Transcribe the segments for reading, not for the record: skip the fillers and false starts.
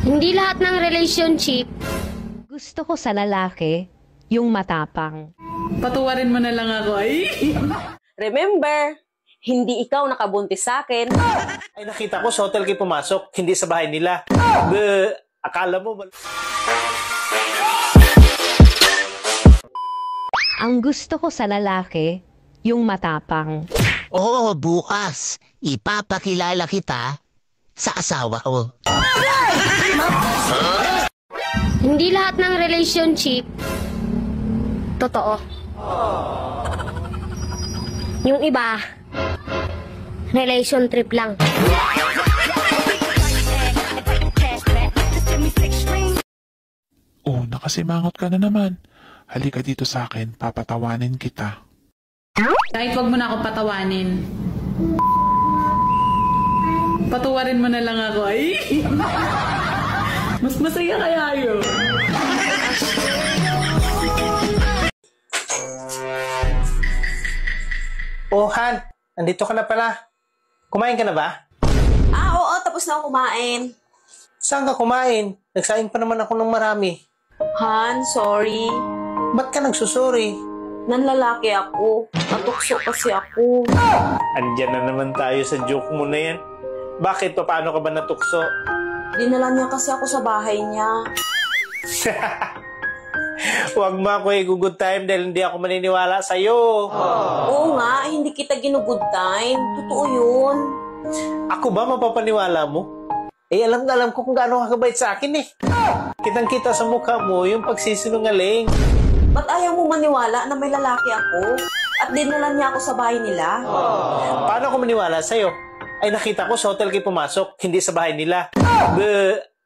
Hindi lahat ng relationship Gusto ko sa lalaki, yung matapang. Patawarin mo na lang ako, ay. Remember, hindi ikaw nakabuntis sa akin. Ay, nakita ko sa hotel kayo pumasok, hindi sa bahay nila. Akala mo... Ang gusto ko sa lalaki, yung matapang. Oo, bukas. Ipapakilala kita sa asawa ko. Hindi lahat ng relationship totoo. Yung iba, relation trip lang. Oh, nakasimangot ka na naman. Halika dito sa akin, papatawanin kita. Kahit wag mo na ako patawanin. Patawarin mo na lang ako, ay. Mas masaya kaya yun. Oh, Han, nandito ka na pala. Kumain ka na ba? Oo, tapos na ako kumain. Saan ka kumain? Nagsaing pa naman ako ng marami. Han, sorry. Ba't ka nagsusuri? Nanlalaki ako. Natukso kasi ako. Andyan na naman tayo sa joke mo na yan. Bakit? Paano ka ba natukso? Dinala niya kasi ako sa bahay niya. Huwag mo ako i-good time dahil hindi ako maniniwala sa'yo. Oo nga, hindi kita ginugood time. Totoo yun. Ako ba mapapaniwala mo? Eh, alam na alam ko kung gaano ka kabait sa akin eh. Kitang-kita sa mukha mo yung pagsisinungaling. Ba't ayaw mo maniwala na may lalaki ako? At dinala niya ako sa bahay nila? Paano ako maniwala sa'yo? Ay, nakita ko sa hotel kayo pumasok, hindi sa bahay nila.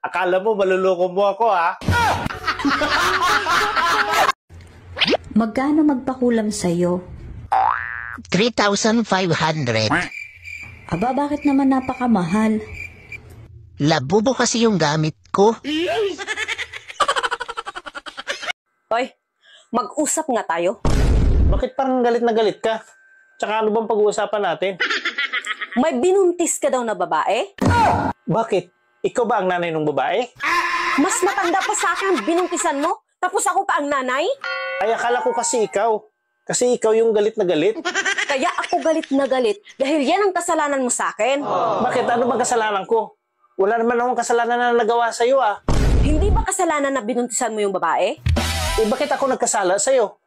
Akala mo maluloko mo ako, ha? Magkano magpakulam sa'yo? 3,500. Aba, bakit naman napakamahal? Labubo kasi yung gamit ko. Hoy, mag-usap nga tayo. Bakit parang galit na galit ka? Tsaka ano bang pag-uusapan natin? May binuntis ka daw na babae? Bakit? Ikaw ba ang nanay ng babae? Mas matanda pa sa akin ang binuntisan mo? Tapos ako pa ang nanay? Ay, akala ko kasi ikaw. Kasi ikaw yung galit na galit. Kaya ako galit na galit dahil yan ang kasalanan mo sa akin. Bakit? Ano bang kasalanan ko? Wala naman akong kasalanan na nagawa sa'yo, ah. Hindi ba kasalanan na binuntisan mo yung babae? Eh, bakit ako nagkasala sa'yo?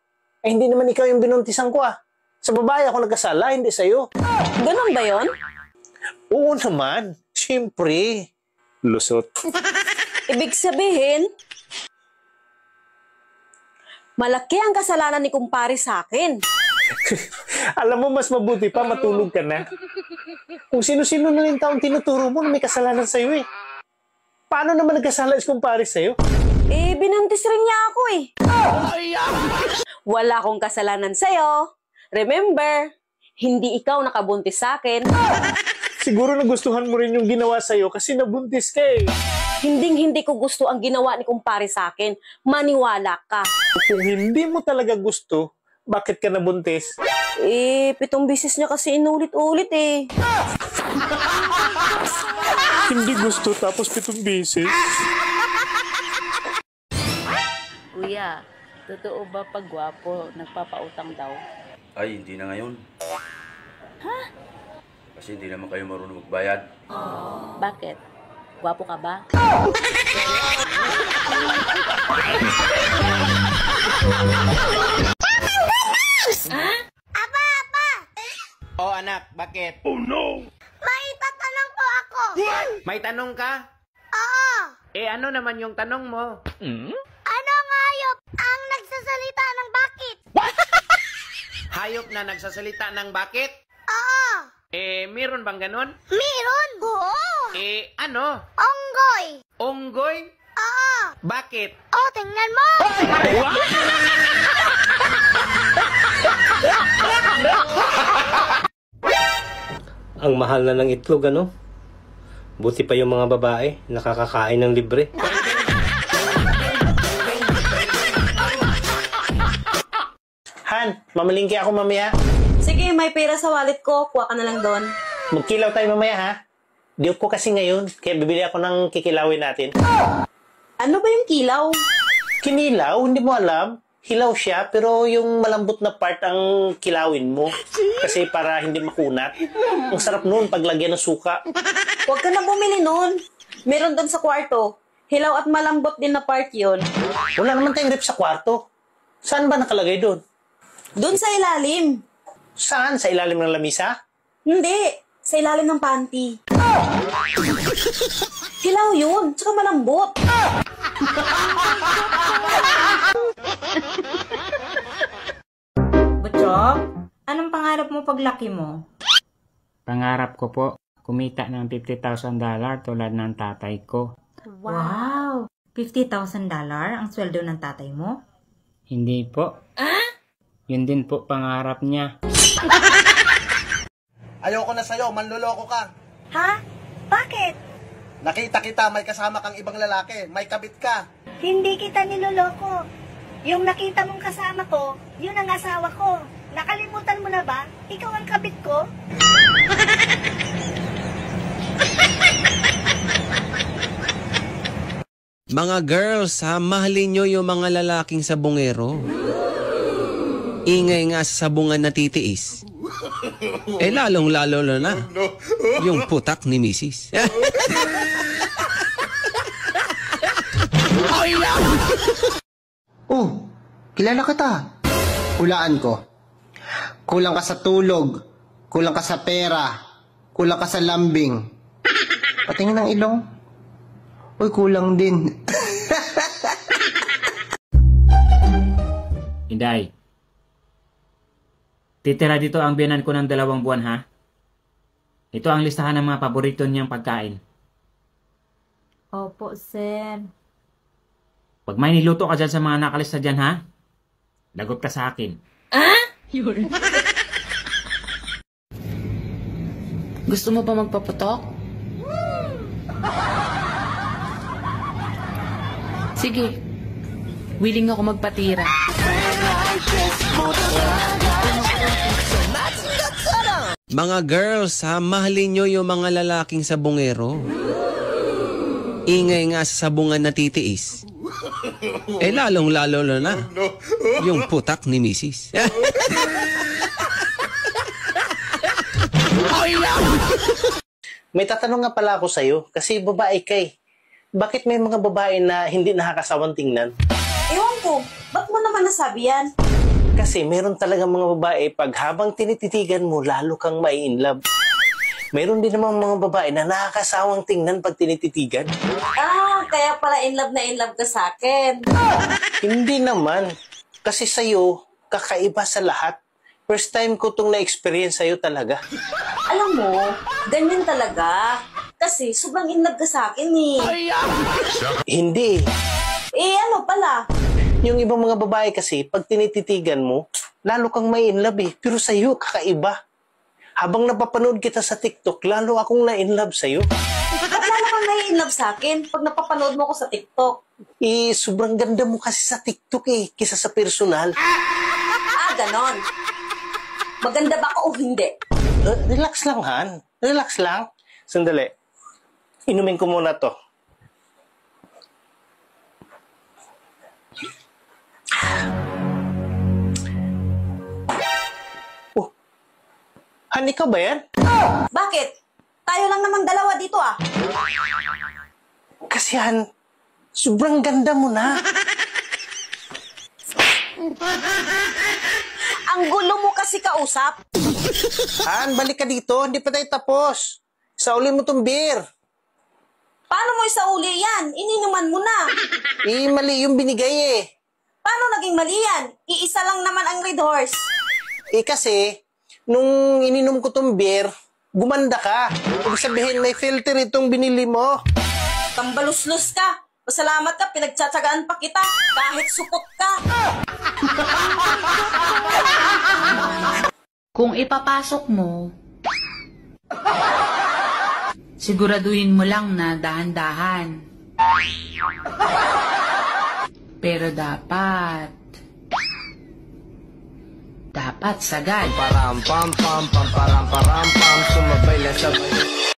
Eh, hindi naman ikaw yung binuntisan ko, ah. Sa babae ako nagkasala, hindi sa'yo. Ganon ba yon? Oo naman. Siyempre. Lusot. Ibig sabihin, malaki ang kasalanan ni kumpare sa akin. Alam mo, mas mabuti pa matulog ka na. Kung sino-sino na yung taong tinuturo mo na may kasalanan sa'yo eh. Paano naman nagkasala si kumpare sa'yo? Eh, binuntis rin niya ako eh. Wala akong kasalanan sa'yo. Remember, hindi ikaw nakabuntis sa akin. Siguro nagustuhan mo rin yung ginawa sa'yo kasi nabuntis ka eh. Hinding-hindi ko gusto ang ginawa ni kumpare sa akin. Maniwala ka. Kung hindi mo talaga gusto, bakit ka nabuntis? Eh, 7 beses niya kasi inulit-ulit eh. Hindi gusto tapos 7 beses? Kuya, totoo ba pag gwapo, nagpapautang daw? Ay, hindi na ngayon. Ha? Kasi hindi naman kayo marunong magbayad. Bakit? Gwapo ka ba? Ha? Apa? Oh anak, bakit? Oh no! May tatanong po ako. May tanong ka? Oo. Eh ano naman yung tanong mo? Anong hayop ang nagsasalita ng bakit? Hayop na nagsasalita ng bakit? Oo. Eh, meron bang ganon? Meron. Oo. Eh, ano? Onggoy. Onggoy? Oo. Bakit? Oh, tingnan mo. Ang mahal na ng itlog, ano? Buti pa yung mga babae, nakakakain ng libre. Han, mamalingki ako mamaya. Sige, may pera sa wallet ko. Kuha ka na lang doon. Magkilaw tayo mamaya, ha? Di ko kasi ngayon, kaya bibili ako ng kikilawin natin. Ano ba yung kilaw? Kinilaw? Hindi mo alam? Hilaw siya, pero yung malambot na part ang kilawin mo. Kasi para hindi makunat. Ang sarap nun paglagyan ng suka. Huwag ka na bumili nun. Meron doon sa kwarto. Hilaw at malambot din na part yun. Wala naman tayong rep sa kwarto. Saan ba nakalagay doon? Doon sa ilalim. Saan? Sa ilalim ng lamisa? Hindi. Sa ilalim ng panty. Hilaw yun. Tsaka malambot. Butchok, anong pangarap mo paglaki mo? Pangarap ko po, kumita ng $50,000 tulad ng tatay ko. Wow! $50,000 ang sweldo ng tatay mo? Hindi po. Yun din po pangarap niya. Ayoko na sa'yo, manloloko ka. Ha? Bakit? Nakita kita, may kasama kang ibang lalaki, may kabit ka. Hindi kita niloloko. Yung nakita mong kasama ko, yun ang asawa ko. Nakalimutan mo na ba? Ikaw ang kabit ko? Mga girls, ha, mahalin nyo yung mga lalaking sabungero. Ingay nga sa sabungan na titiis. Eh lalong-lalo na yung putak ni Mrs. Oh, kilala kita. Hulaan ko. Kulang ka sa tulog, kulang ka sa pera, kulang ka sa lambing. Patingin ng ilong. Uy, kulang din. Inday, titira dito ang biyanan ko ng 2 buwan, ha? Ito ang listahan ng mga paborito niyang pagkain. Opo, sir. Pag may niluto ka dyan sa mga nakalista dyan, ha? Lagot ka sa akin. Gusto mo ba magpaputok? Sige. Willing ako magpatira. Mga girls, ha, mahalin nyo yung mga lalaking sabungero. Ingay nga sa sabungan na titiis. Eh lalong-lalo na yung putak ni Mrs. May tatanong nga pala ako sa'yo, kasi babae ka eh. Bakit may mga babae na hindi nakakasawang tingnan? Ewan ko, ba't mo naman nasabi yan? Kasi meron talaga mga babae pag habang tinititigan mo, lalo kang mai-inlove. Meron din naman mga babae na nakakasawang tingnan pag tinititigan. Ah, kaya pala in love ka sa akin. Hindi naman. Kasi sa'yo, kakaiba sa lahat. First time ko itong na-experience sa'yo talaga. Alam mo, ganyan talaga. Kasi sobrang in love ka sa akin eh. Hindi. Eh ano pala? Yung ibang mga babae kasi, pag tinititigan mo, lalo kang may in love eh. Pero sa'yo, kakaiba. Habang napapanood kita sa TikTok, lalo akong na-in-love sa'yo. Ba't lalo kang na-in-love sa akin pag napapanood mo ko sa TikTok? Eh, sobrang ganda mo kasi sa TikTok eh, kisa sa personal. Ah, ganon. Maganda ba ako o hindi? Relax lang, Han. Relax lang. Sandali. Inumin ko muna to. Oh. Han, ikaw ba yan? Bakit? Tayo lang namang dalawa dito ah. Kasi Han, sobrang ganda mo na. Ang gulo mo kasi kausap. Han, balik ka dito. Hindi pa tayo tapos. Sauli mo tong beer. Paano mo isauli yan? Ininuman mo na. Eh, mali yung binigay eh. Paano naging mali yan? Iisa lang naman ang Red Horse. Eh kasi, nung ininom ko tong beer, gumanda ka. Ibig sabihin, may filter itong binili mo. Tambaluslos ka. Pasalamat ka, pinagtsatsagaan pa kita. Kahit supot ka. Kung ipapasok mo, siguraduhin mo lang na dahan-dahan. Pero dapat sagad. Param pam pam pam param param pam sumabay lang sa